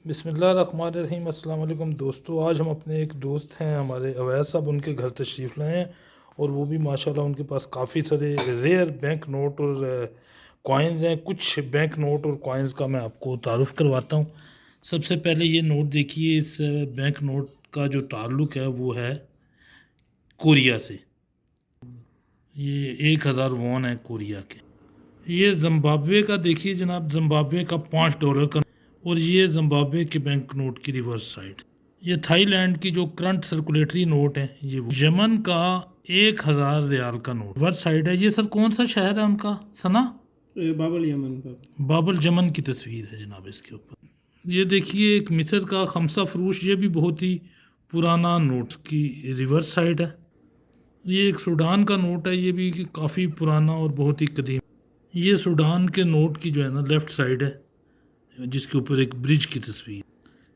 बिस्मिल्लाहिर्रहमानिर्रहीम। अस्सलाम वालेकुम दोस्तों, आज हम अपने एक दोस्त हैं हमारे अवैस साहब, उनके घर तशरीफ़ लाए हैं और वो भी माशाल्लाह उनके पास काफ़ी सारे रेयर बैंक नोट और कॉइन्स हैं। कुछ बैंक नोट और कॉइन्स का मैं आपको तारुफ़ करवाता हूँ। सबसे पहले ये नोट देखिए, इस बैंक नोट का जो ताल्लुक़ है वो है कोरिया से। ये 1000 वॉन है कोरिया के। ये जिम्बाब्वे का देखिए जनाब, जिम्बाब्वे का $5 का, और ये जिम्बाब्वे के बैंक नोट की रिवर्स साइड। ये थाईलैंड की जो करंट सर्कुलेटरी नोट है, ये वो यमन का 1000 रियाल का नोट रिवर्स साइड है। ये सर कौन सा शहर है उनका, सना? बाबल यमन पर। बाबल यमन की तस्वीर है जनाब इसके ऊपर। ये देखिए एक मिस्र का खमसा फरोश, ये भी बहुत ही पुराना नोट की रिवर्स साइड है। ये एक सूडान का नोट है, ये भी काफ़ी पुराना और बहुत ही कदीम। ये सूडान के नोट की जो है ना लेफ़्ट साइड है, जिसके ऊपर एक ब्रिज की तस्वीर।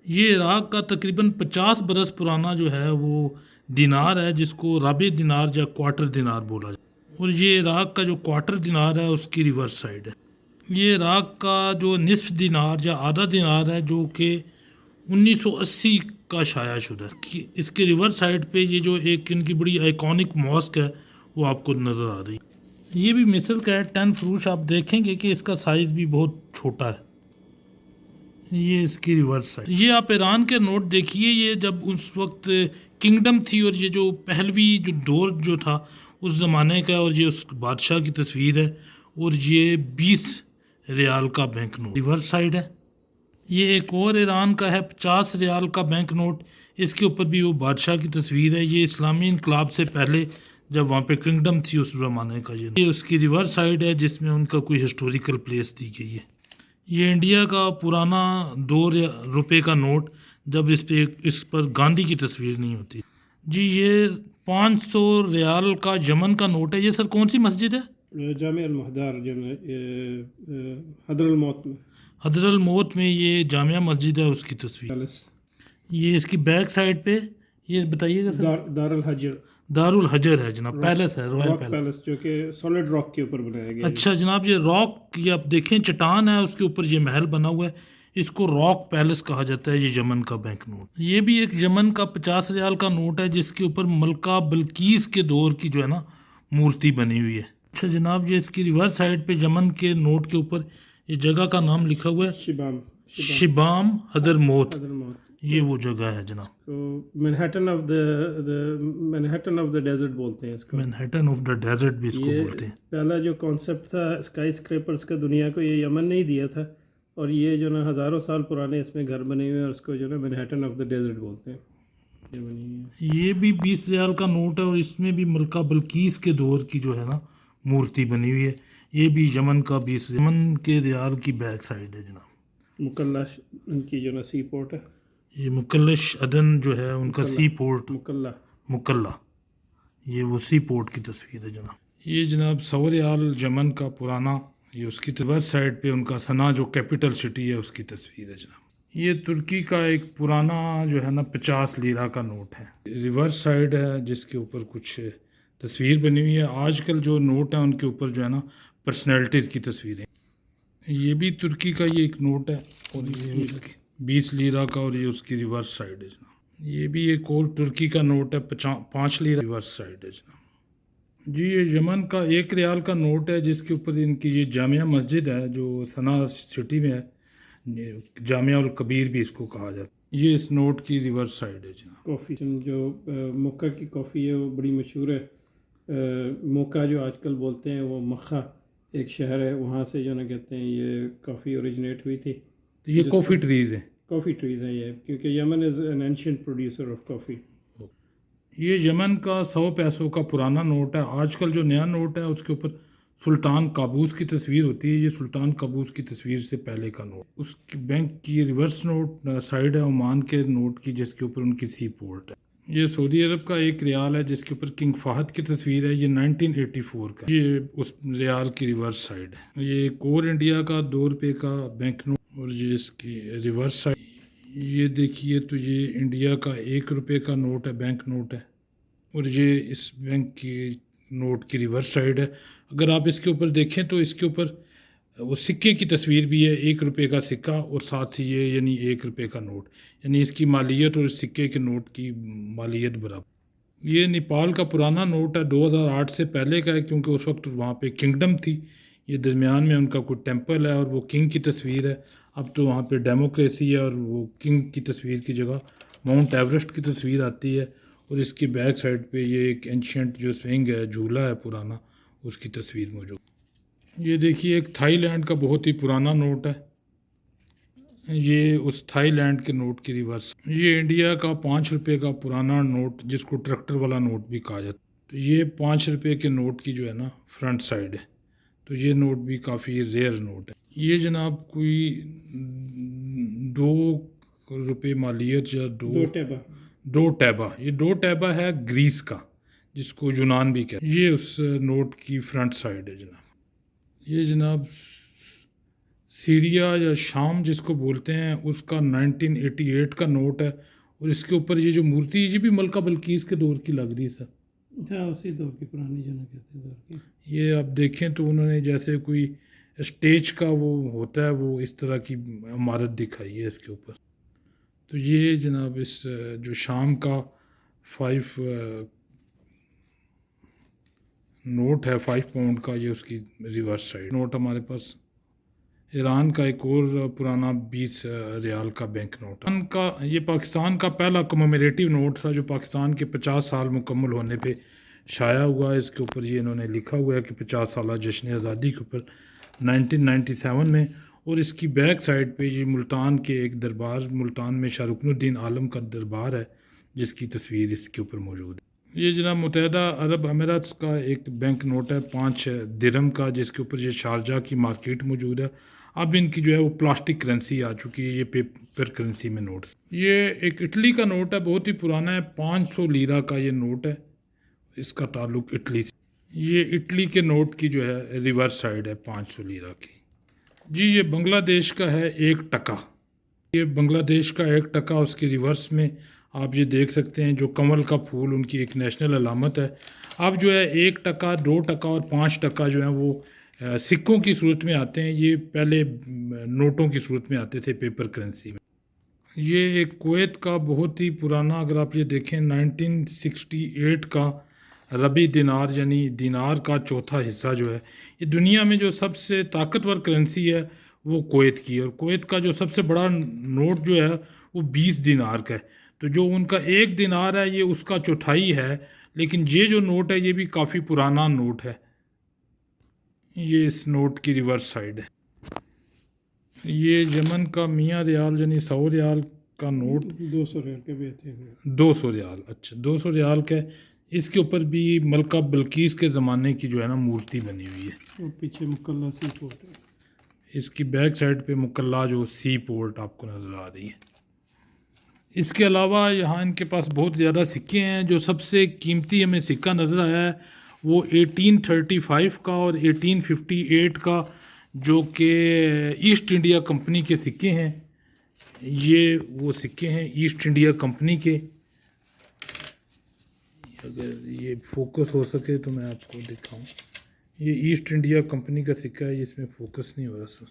ये इराक का तकरीबन 50 बरस पुराना जो है वो दिनार है, जिसको राबे दिनार या क्वार्टर दिनार बोला जाए। और ये इराक का जो क्वार्टर दिनार है उसकी रिवर्स साइड है। ये इराक का जो निस्फ दिनार या आधा दिनार है, जो कि 1980 का शाया शुदा है। इसके रिवर्स साइड पे ये जो एक इनकी बड़ी आइकॉनिक मॉस्क है वो आपको नज़र आ रही है। ये भी मिस्र का है 10 फरूश। आप देखेंगे कि इसका साइज़ भी बहुत छोटा है। ये इसकी रिवर्स है। ये आप ईरान के नोट देखिए, ये जब उस वक्त किंगडम थी और ये जो पहलवी जो दौर जो था उस ज़माने का, और ये उस बादशाह की तस्वीर है। और ये 20 रियाल का बैंक नोट रिवर्स साइड है। ये एक और ईरान का है 50 रियाल का बैंक नोट, इसके ऊपर भी वो बादशाह की तस्वीर है। ये इस्लामी इनकलाब से पहले जब वहाँ पे किंगडम थी उस ज़माने का ये उसकी रिवर्स साइड है, जिसमें उनका कोई हिस्टोरिकल प्लेस दी गई है। ये इंडिया का पुराना ₹2 का नोट, जब इस पर गांधी की तस्वीर नहीं होती। जी ये 500 रियाल का यमन का नोट है। ये सर कौन सी मस्जिद है? जामिया अल-महदार जो हदरुल मौत में। हदरुल मौत में ये जामिया मस्जिद है, उसकी तस्वीर। पैलेस। ये इसकी बैक साइड पे ये बताइएगा सर। दारुल हजर। दारुल हजर है जनाब, पैलेस है, रॉयल रॉक पैलेस। पैलेस जो कि सॉलिड रॉक के ऊपर बनाया गया है। अच्छा जनाब, ये रॉक, ये आप देखें चट्टान है, उसके ऊपर ये महल बना हुआ है। इसको रॉक पैलेस कहा जाता है। ये यमन का बैंक नोट। ये भी एक यमन का 50 रियाल का नोट है, जिसके ऊपर मलका बिल्कीस के दौर की जो है ना मूर्ति बनी हुई है। अच्छा जनाब, ये इसकी रिवर्स साइड पे यमन के नोट के ऊपर इस जगह का नाम लिखा हुआ है, शिबाम। शिबाम हदरमौत। हदरमौत। ये वो जगह है जनाब। तो मैनहट्टन ऑफ द डेजर्ट बोलते हैं इसको। मैनहट्टन ऑफ द डेजर्ट भी इसको ये बोलते हैं। पहला जो कॉन्सेप्ट था स्काई स्क्रैपर्स का दुनिया को, ये यमन ने ही दिया था। और ये जो ना हज़ारों साल पुराने इसमें घर बने हुए हैं, और उसको जो ना मैनहट्टन ऑफ द डेजर्ट बोलते हैं। ये बनी है। ये भी 20 रियाल का नोट है, और इसमें भी मलका बिल्कीस के दौर की जो है ना मूर्ति बनी हुई है। ये भी यमन का 20 यमन के रियाल की बैक साइड है जनाब। मुकल्ला उनकी जो ना सी पोर्ट है। ये मुकल्लश अदन जो है उनका सी पोर्ट, मुकल्ला। मुकल्ला, ये वो सी पोर्ट की तस्वीर है जनाब। ये जनाब 100 रियाल यमन का पुराना, ये उसकी रिवर्स साइड पे उनका सना जो कैपिटल सिटी है उसकी तस्वीर है जनाब। ये तुर्की का एक पुराना जो है ना 50 लीरा का नोट है, रिवर्स साइड है, जिसके ऊपर कुछ तस्वीर बनी हुई है। आजकल जो नोट है उनके ऊपर जो है ना पर्सनैलिटीज़ की तस्वीरें। ये भी तुर्की का ये एक नोट है, और ये उसकी 20 लीरा का, और ये उसकी रिवर्स साइड है जनाब। ये भी एक और तुर्की का नोट है 5 लीरा, रिवर्स साइड है जनाब। जी ये यमन का 1 रियाल का नोट है, जिसके ऊपर इनकी ये जामिया मस्जिद है जो सना सिटी में है। जामिया उल कबीर भी इसको कहा जाता है। ये इस नोट की रिवर्स साइड है जनाब। कॉफ़ी जो मोका की कॉफ़ी है वो बड़ी मशहूर है। मोका जो आजकल बोलते हैं, वो मक्का एक शहर है, वहाँ से जो ना कहते हैं ये कॉफ़ी ओरिजिनेट हुई थी। तो ये कॉफ़ी ट्रीज़ हैं। कॉफ़ी ट्रीज़ हैं ये, क्योंकि Yemen is an ancient producer of coffee. ये यमन का 100 पैसों का पुराना नोट है। आजकल जो नया नोट है उसके ऊपर सुल्तान काबूस की तस्वीर होती है। ये सुल्तान काबूस की तस्वीर से पहले का नोट। उसकी बैंक की रिवर्स नोट साइड है ओमान के नोट की, जिसके ऊपर उनकी सी पोर्ट है। ये सऊदी अरब का 1 रियाल है, जिसके ऊपर किंग फहद की तस्वीर है। ये 1984 का, ये उस रियाल की रिवर्स साइड है। ये एक और इंडिया का ₹2 का बैंक नोट, और ये इसकी रिवर्स साइड। ये देखिए, तो ये इंडिया का ₹1 का नोट है, बैंक नोट है, और ये इस बैंक की नोट की रिवर्स साइड है। अगर आप इसके ऊपर देखें तो इसके ऊपर वो सिक्के की तस्वीर भी है, 1 रुपये का सिक्का और साथ ही ये यानी 1 रुपये का नोट, यानी इसकी मालियत और इस सिक्के के नोट की मालियत बराबर। ये नेपाल का पुराना नोट है, 2008 से पहले का है, क्योंकि उस वक्त वहाँ पे किंगडम थी। ये दरमियान में उनका कोई टेम्पल है और वो किंग की तस्वीर है। अब तो वहाँ पे डेमोक्रेसी है और वो किंग की तस्वीर की जगह माउंट एवरेस्ट की तस्वीर आती है। और इसकी बैक साइड पे ये एक एंशियंट जो स्विंग है, झूला है पुराना, उसकी तस्वीर मौजूद। ये देखिए एक थाईलैंड का बहुत ही पुराना नोट है, ये उस थाईलैंड के नोट की रिवर्स। ये इंडिया का 5 रुपये का पुराना नोट, जिसको ट्रैक्टर वाला नोट भी कहा जाता है। तो ये 5 रुपये के नोट की जो है ना फ्रंट साइड है। तो ये नोट भी काफ़ी रेयर नोट है। ये जनाब कोई 2 रुपये मालियत या दो टैबा, ये 2 टैबा है ग्रीस का, जिसको यूनान भी कहते हैं। ये उस नोट की फ्रंट साइड है जनाब। ये जनाब सीरिया या शाम जिसको बोलते हैं, उसका 1988 का नोट है। और इसके ऊपर ये जो मूर्ति है, ये भी मलका बल्कीस के दौर की लग रही है सर। हाँ, उसी दौर की, पुरानी जो ना कहते हैं दौर की। ये आप देखें तो उन्होंने जैसे कोई स्टेज का वो होता है, वो इस तरह की इमारत दिखाई है इसके ऊपर। तो ये जनाब इस जो शाम का 5 नोट है, 5 पाउंड का, ये उसकी रिवर्स साइड नोट। हमारे पास ईरान का एक और पुराना 20 रियाल का बैंक नोट है का। ये पाकिस्तान का पहला कमोमेरेटिव नोट था, जो पाकिस्तान के 50 साल मुकम्मल होने पे शाया हुआ। इसके ऊपर ये इन्होंने लिखा हुआ है कि 50 साल जश्न आज़ादी के ऊपर 1997 में। और इसकी बैक साइड पे ये मुल्तान के एक दरबार, मुल्तान में शाहरुखनुद्दीन आलम का दरबार है, जिसकी तस्वीर इसके ऊपर मौजूद है। ये जनाब मुत्तहदा अरब अमीरात का एक बैंक नोट है 5 दिरहम का, जिसके ऊपर ये शारजा की मार्केट मौजूद है। अब इनकी जो है वो प्लास्टिक करेंसी आ चुकी है, ये पेपर करेंसी में नोट। ये एक इटली का नोट है, बहुत ही पुराना है, 500 लीरा का ये नोट है, इसका ताल्लुक इटली से। ये इटली के नोट की जो है रिवर्स साइड है 500 लीरा की। जी ये बांग्लादेश का है 1 टका। ये बांग्लादेश का 1 टका, उसकी रिवर्स में आप ये देख सकते हैं जो कमल का फूल, उनकी एक नेशनल अलामत है। अब जो है 1 टका, 2 टका और 5 टका जो है वो सिक्कों की सूरत में आते हैं। ये पहले नोटों की सूरत में आते थे पेपर करेंसी में। ये एक कुवैत का बहुत ही पुराना, अगर आप ये देखें 1968 का रबी दिनार, यानी दिनार का चौथा हिस्सा जो है। ये दुनिया में जो सबसे ताकतवर करेंसी है वो कुवैत की है, और कुवैत का जो सबसे बड़ा नोट जो है वो 20 दिनार का है। तो जो उनका 1 दिनार है ये उसका चौथाई है, लेकिन ये जो नोट है ये भी काफ़ी पुराना नोट है। ये इस नोट की रिवर्स साइड है। ये यमन का मियाँ रियाल यानी 100 रियाल का नोट, 200 रियाल के भी आते हैं। 200 रियाल, अच्छा 200 रियाल का है। इसके ऊपर भी मलका बल्कीस के ज़माने की जो है ना मूर्ति बनी हुई है। और पीछे मुकल्ला सी पोर्ट है। इसकी बैक साइड पे मुकल्ला जो सी पोर्ट आपको नज़र आ रही है। इसके अलावा यहाँ इनके पास बहुत ज़्यादा सिक्के हैं। जो सबसे कीमती हमें सिक्का नज़र आया है वो 1835 का और 1858 का, जो कि ईस्ट इंडिया कंपनी के सिक्के हैं। ये वो सिक्के हैं ईस्ट इंडिया कंपनी के। अगर ये फोकस हो सके तो मैं आपको दिखाऊं। ये ईस्ट इंडिया कंपनी का सिक्का है, इसमें फोकस नहीं हो रहा सर।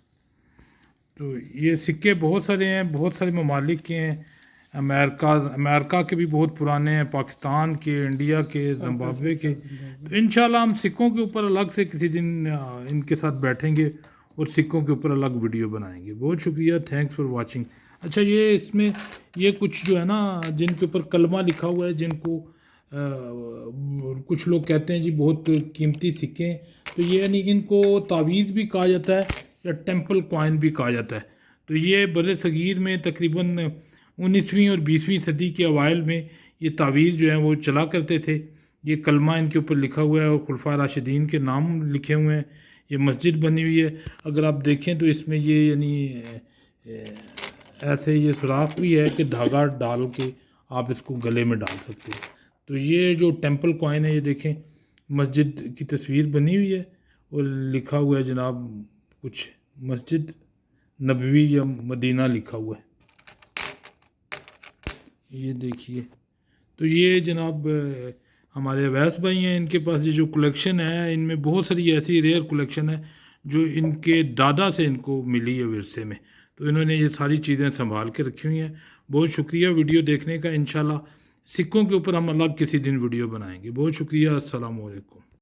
तो ये सिक्के बहुत सारे हैं, बहुत सारे ममालिक के हैं। अमेरिका के भी बहुत पुराने हैं, पाकिस्तान के, इंडिया के, जिम्बाब्वे के। तो इंशाल्लाह हम सिक्कों के ऊपर अलग से किसी दिन इनके साथ बैठेंगे और सिक्कों के ऊपर अलग वीडियो बनाएंगे। बहुत शुक्रिया, थैंक्स फॉर वाचिंग। अच्छा ये इसमें ये कुछ जो है ना जिनके ऊपर कलमा लिखा हुआ है, जिनको कुछ लोग कहते हैं जी बहुत कीमती सिक्के हैं, तो ये यानी इनको तावीज़ भी कहा जाता है या टेम्पल कॉइन भी कहा जाता है। तो ये बर सगीर में तकरीबन 19वीं और 20वीं सदी के अवाइल में ये तावीज़ जो हैं वो चला करते थे। ये कलमा इनके ऊपर लिखा हुआ है और खुलफा राशिदीन के नाम लिखे हुए हैं। ये मस्जिद बनी हुई है, अगर आप देखें तो इसमें ये यानी ऐसे ये सुराख भी है कि धागा डाल के आप इसको गले में डाल सकते हो। तो ये जो टेम्पल कॉइन है, ये देखें मस्जिद की तस्वीर बनी हुई है और लिखा हुआ है जनाब कुछ मस्जिद नबवी या मदीना लिखा हुआ है, ये देखिए। तो ये जनाब हमारे अवैस भाई हैं, इनके पास ये जो कलेक्शन है इनमें बहुत सारी ऐसी रेयर कलेक्शन है जो इनके दादा से इनको मिली है विरसे में। तो इन्होंने ये सारी चीज़ें संभाल के रखी हुई हैं। बहुत शुक्रिया वीडियो देखने का। इंशाल्लाह सिक्कों के ऊपर हम अलग किसी दिन वीडियो बनाएंगे। बहुत शुक्रिया। अस्सलाम वालेकुम।